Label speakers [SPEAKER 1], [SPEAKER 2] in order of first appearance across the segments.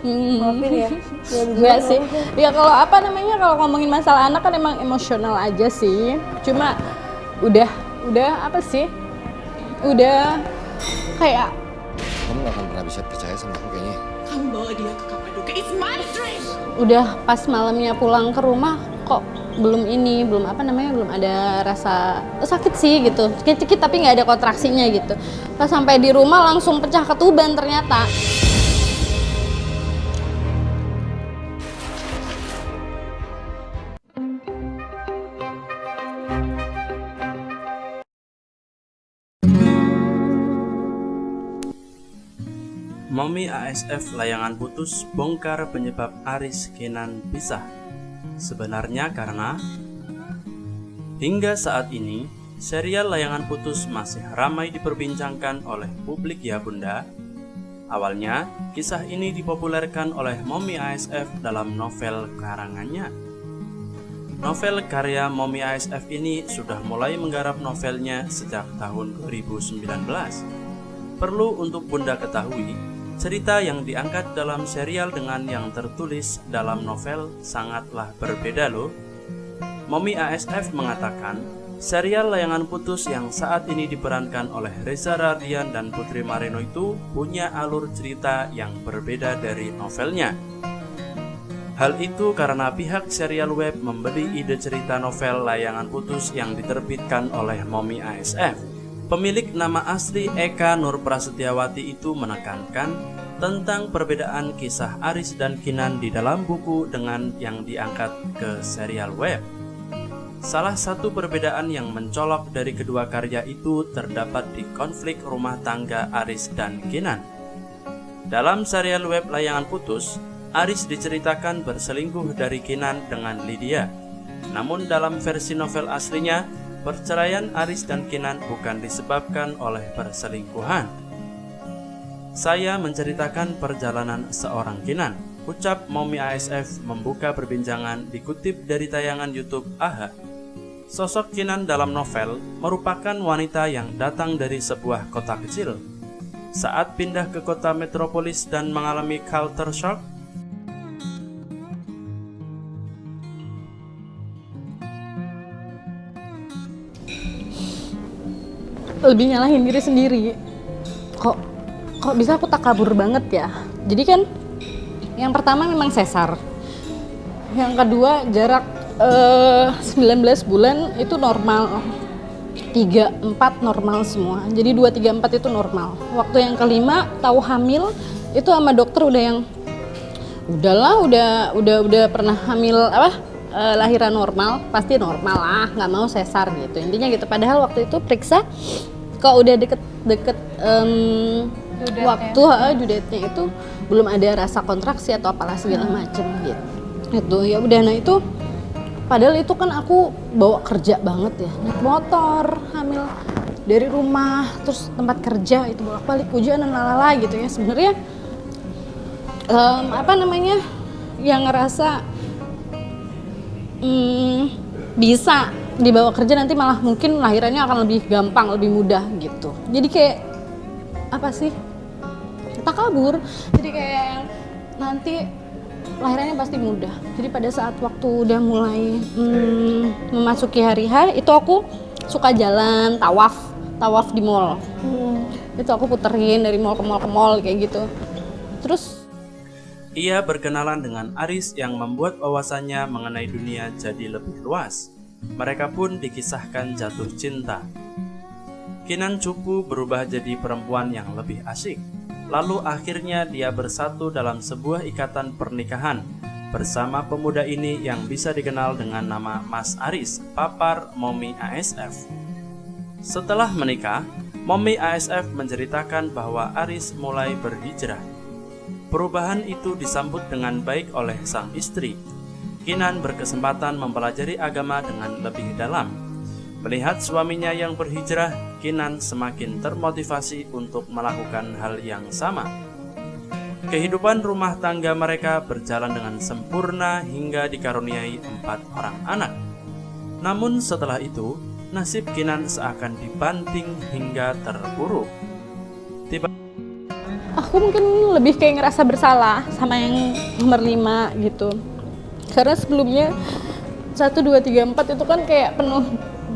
[SPEAKER 1] Maafin ya.
[SPEAKER 2] Enggak sih. Ya kalau apa namanya, kalau ngomongin masalah anak kan emang emosional aja sih. Cuma udah apa sih? Udah kayak
[SPEAKER 3] Kamu gak akan pernah bisa percaya sama aku kayaknya.
[SPEAKER 4] Kamu bawa dia ke Kapadokia. It's my dream.
[SPEAKER 2] udah pas malamnya pulang ke rumah kok belum ada rasa sakit sih gitu, sakit tapi nggak ada kontraksinya gitu. Pas sampai di rumah langsung pecah ketuban ternyata.
[SPEAKER 5] Mommy ASF layangan putus bongkar penyebab Aris Kinan pisah. Sebenarnya karena hingga saat ini serial layangan putus masih ramai diperbincangkan oleh publik ya bunda. Awalnya kisah ini dipopulerkan oleh Mommy ASF dalam novel karangannya. Novel karya Mommy ASF ini sudah mulai menggarap novelnya sejak tahun 2019. Perlu untuk bunda ketahui, cerita yang diangkat dalam serial dengan yang tertulis dalam novel sangatlah berbeda loh. Mommy ASF mengatakan, serial layangan putus yang saat ini diperankan oleh Reza Radian dan Putri Marino itu punya alur cerita yang berbeda dari novelnya. Hal itu karena pihak serial web membeli ide cerita novel layangan putus yang diterbitkan oleh Mommy ASF. Pemilik nama asli Eka Nur Prasetyawati itu menekankan tentang perbedaan kisah Aris dan Kinan di dalam buku dengan yang diangkat ke serial web. Salah satu perbedaan yang mencolok dari kedua karya itu terdapat di konflik rumah tangga Aris dan Kinan. Dalam serial web layangan putus, Aris diceritakan berselingkuh dari Kinan dengan Lydia. Namun dalam versi novel aslinya, perceraian Aris dan Kinan bukan disebabkan oleh perselingkuhan. Saya menceritakan perjalanan seorang Kinan, ucap Mommy ASF membuka perbincangan dikutip dari tayangan YouTube AHA. Sosok Kinan dalam novel merupakan wanita yang datang dari sebuah kota kecil. Saat pindah ke kota metropolis dan mengalami culture shock,
[SPEAKER 2] Lebih nyalahin diri sendiri. Kok bisa aku takabur banget ya. Jadi kan yang pertama memang sesar, yang kedua jarak 19 bulan itu normal, 3-4 normal semua. Jadi 2-3-4 itu normal. Waktu yang kelima tahu hamil itu sama dokter udah yang udah pernah hamil lahiran normal, pasti normal lah, nggak mau sesar gitu intinya gitu. Padahal waktu itu periksa kok udah deket waktu due date-nya itu belum ada rasa kontraksi atau apalah segala macem gitu. Ya udah, nah itu padahal itu kan aku bawa kerja banget ya, naik motor hamil dari rumah terus tempat kerja itu bolak-balik hujan dan lalala gitu ya. Sebenarnya yang ngerasa bisa dibawa kerja nanti malah mungkin lahirannya akan lebih gampang, lebih mudah gitu. Jadi kayak apa sih, takabur. Jadi kayak nanti lahirannya pasti mudah. Jadi pada saat waktu udah mulai memasuki hari H itu aku suka jalan tawaf di mall. Itu aku puterin dari mall ke mall kayak gitu. Terus
[SPEAKER 5] ia berkenalan dengan Aris yang membuat wawasannya mengenai dunia jadi lebih luas. Mereka pun dikisahkan jatuh cinta. Kinan cupu berubah jadi perempuan yang lebih asik. Lalu akhirnya dia bersatu dalam sebuah ikatan pernikahan bersama pemuda ini yang bisa dikenal dengan nama Mas Aris, papar Mommy ASF. Setelah menikah, Mommy ASF menceritakan bahwa Aris mulai berhijrah. Perubahan itu disambut dengan baik oleh sang istri. Kinan berkesempatan mempelajari agama dengan lebih dalam. Melihat suaminya yang berhijrah, Kinan semakin termotivasi untuk melakukan hal yang sama. Kehidupan rumah tangga mereka berjalan dengan sempurna hingga dikaruniai 4 orang anak. Namun setelah itu, nasib Kinan seakan dibanting hingga terpuruk.
[SPEAKER 2] aku mungkin lebih kayak ngerasa bersalah sama yang nomor 5 gitu. Karena sebelumnya 1, 2, 3, 4 itu kan kayak penuh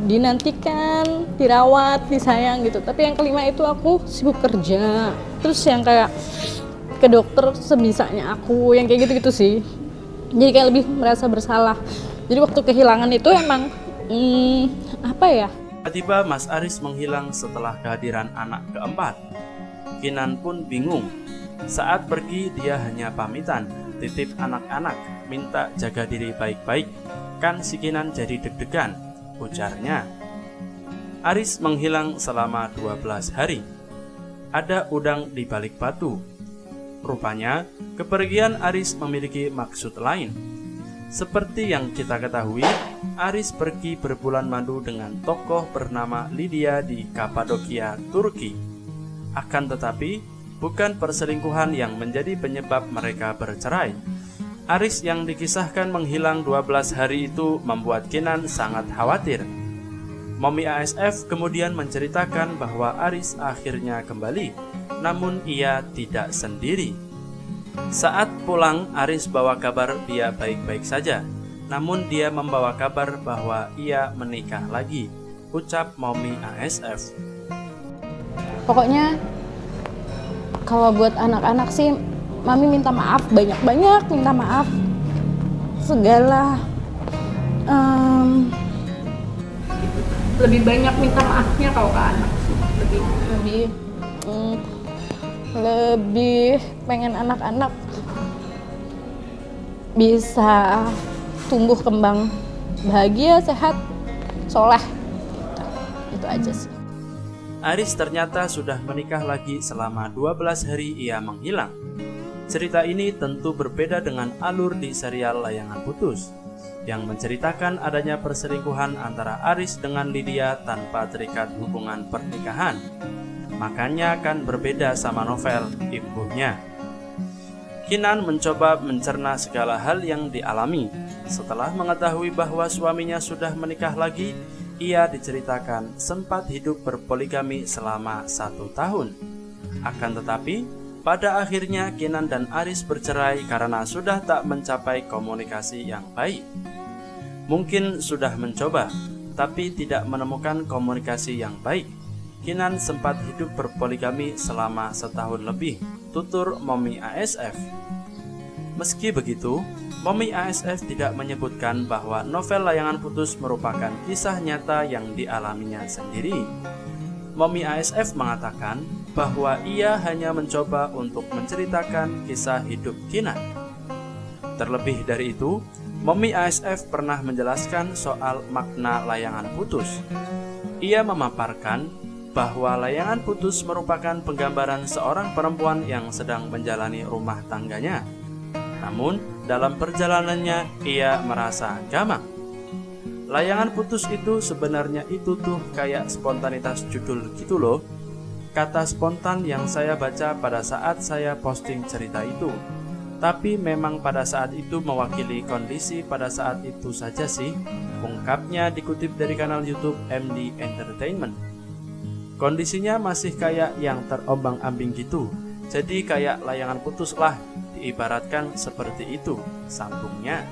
[SPEAKER 2] dinantikan, dirawat, disayang gitu. Tapi yang kelima itu aku sibuk kerja. Terus yang kayak ke dokter sebisanya aku, yang kayak gitu-gitu sih. Jadi kayak lebih merasa bersalah. Jadi waktu kehilangan itu emang apa ya?
[SPEAKER 5] Tiba-tiba Mas Aris menghilang setelah kehadiran anak keempat. Kinan pun bingung. Saat pergi dia hanya pamitan, titip anak-anak, minta jaga diri baik-baik. Kan si Kinan jadi deg-degan, ujarnya. Aris menghilang selama 12 hari. Ada udang di balik batu. Rupanya, kepergian Aris memiliki maksud lain. Seperti yang kita ketahui, Aris pergi berbulan madu dengan tokoh bernama Lydia di Kapadokia, Turki. Akan tetapi, bukan perselingkuhan yang menjadi penyebab mereka bercerai. Aris yang dikisahkan menghilang 12 hari itu membuat Kinan sangat khawatir. Mommy ASF kemudian menceritakan bahwa Aris akhirnya kembali, namun ia tidak sendiri. Saat pulang, Aris bawa kabar dia baik-baik saja, namun dia membawa kabar bahwa ia menikah lagi, ucap Mommy ASF.
[SPEAKER 2] Pokoknya kalau buat anak-anak sih, Mami minta maaf, banyak-banyak minta maaf. Segala lebih banyak minta maafnya kalau ke anak sih. Lebih pengen anak-anak bisa tumbuh kembang bahagia, sehat, soleh. Itu aja sih.
[SPEAKER 5] Aris ternyata sudah menikah lagi selama 12 hari ia menghilang. Cerita ini tentu berbeda dengan alur di serial Layangan Putus, yang menceritakan adanya perselingkuhan antara Aris dengan Lydia tanpa terikat hubungan pernikahan. Makanya kan berbeda sama novel Ibunya. Kinan mencoba mencerna segala hal yang dialami. Setelah mengetahui bahwa suaminya sudah menikah lagi, ia diceritakan sempat hidup berpoligami selama 1 tahun. Akan tetapi, pada akhirnya Kinan dan Aris bercerai karena sudah tak mencapai komunikasi yang baik. Mungkin sudah mencoba, tapi tidak menemukan komunikasi yang baik. Kinan sempat hidup berpoligami selama 1 tahun lebih, tutur Mommy ASF. Meski begitu, Mommy ASF tidak menyebutkan bahwa novel Layangan Putus merupakan kisah nyata yang dialaminya sendiri. Mommy ASF mengatakan bahwa ia hanya mencoba untuk menceritakan kisah hidup Kinan. Terlebih dari itu, Mommy ASF pernah menjelaskan soal makna layangan putus. Ia memaparkan bahwa layangan putus merupakan penggambaran seorang perempuan yang sedang menjalani rumah tangganya. Namun, dalam perjalanannya ia merasa gamang. Layangan putus itu sebenarnya itu tuh kayak spontanitas judul gitu loh. Kata spontan yang saya baca pada saat saya posting cerita itu. Tapi memang pada saat itu mewakili kondisi pada saat itu saja sih. Ungkapnya dikutip dari kanal YouTube MD Entertainment. Kondisinya masih kayak yang terombang-ambing gitu. Jadi kayak layangan putus lah, diibaratkan seperti itu, sambungnya.